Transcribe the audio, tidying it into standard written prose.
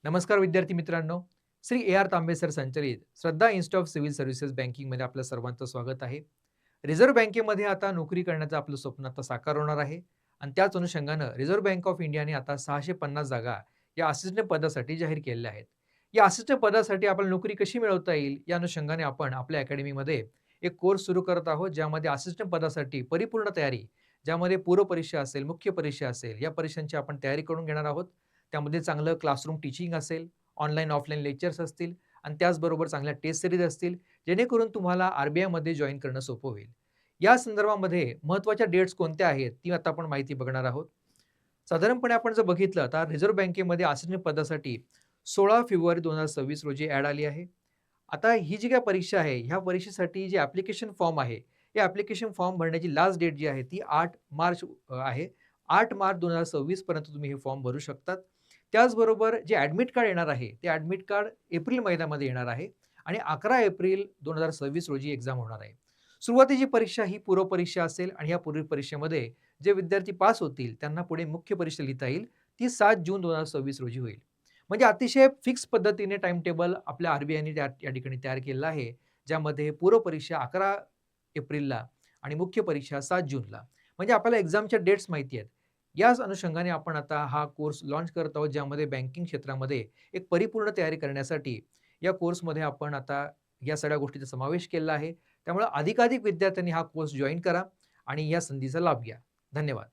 नमस्कार विद्यार्थी मित्रांनो. Shri A R Tambe sir संचलित Shraddha institute of civil services बँकिंगमध्ये आपलं सर्वांचं स्वागत आहे. रिझर्व्ह बँकेमध्ये आता नोकरी करण्याचं आपलं स्वप्न आता साकार होणार आहे आणि त्याच अनुषंगानं रिझर्व्ह बँक ऑफ इंडियाने आता 650 जागा या असिस्टंट पदासाठी जाहीर केलेल्या आहेत. या असिस्टंट पदासाठी आपल्याला नोकरी कशी मिळवता येईल या अनुषंगाने आपण आपल्या अकॅडमीमध्ये एक कोर्स सुरू करत आहोत, ज्यामध्ये असिस्टंट पदासाठी परिपूर्ण तयारी, ज्यामध्ये पूर्व परीक्षा असेल, मुख्य परीक्षा असेल, या परीक्षांची आपण तयारी करून घेणार आहोत. त्यामध्ये चांगलं क्लासरूम टीचिंग असेल, ऑनलाईन ऑफलाईन लेक्चर्स असतील आणि त्याचबरोबर चांगल्या टेस्ट सीरीज असतील, जेणेकरून तुम्हाला आर-बी-आयमध्ये जॉइन करणं सोपं होईल. या संदर्भामध्ये महत्त्वाच्या डेट्स कोणत्या आहेत, ती आता आपण माहिती बघणार आहोत. साधारणपणे आपण जर बघितलं तर रिझर्व्ह बँकेमध्ये असिस्टंट पदासाठी 16 फेब्रुवारी 2026 रोजी ॲड आली आहे. आता ही जी काही परीक्षा आहे, ह्या परीक्षेसाठी जे ॲप्लिकेशन फॉर्म आहे, या ॲप्लिकेशन फॉर्म भरण्याची लास्ट डेट जी आहे ती 8 मार्च आहे. 8 मार्च 2026 पर्यंत तुम्ही हे फॉर्म भरू शकतात. त्याचबरोबर जे ॲडमिट कार्ड येणार आहे, ते ॲडमिट कार्ड एप्रिल महिन्यामध्ये येणार आहे आणि 11 एप्रिल 2026 रोजी एक्झाम होणार आहे. सुरुवातीची परीक्षा ही पूर्व परीक्षा असेल आणि या पूर्व परीक्षेमध्ये जे विद्यार्थी पास होतील त्यांना पुढे मुख्य परीक्षा लिहिता येईल. ती 7 जून 2026 रोजी होईल. म्हणजे अतिशय फिक्स पद्धतीने टाईम टेबल आपल्या आर-बी-आयने या ठिकाणी तयार केलेलं आहे. ज्यामध्ये पूर्व परीक्षा 11 एप्रिलला आणि मुख्य परीक्षा 7 जूनला. म्हणजे आपल्याला एक्झामच्या डेट्स माहिती आहेत. याच अनुषंगाने आपण आता हा कोर्स लॉन्च करत आहोत, ज्यामध्ये बँकिंग क्षेत्रामध्ये एक परिपूर्ण तयारी करण्यासाठी या कोर्समध्ये आपण आता या सगळ्या गोष्टींचा समावेश केलेला आहे. त्यामुळे अधिकाधिक विद्यार्थ्यांनी हा कोर्स जॉइन करा आणि या संधीचा लाभ घ्या. धन्यवाद.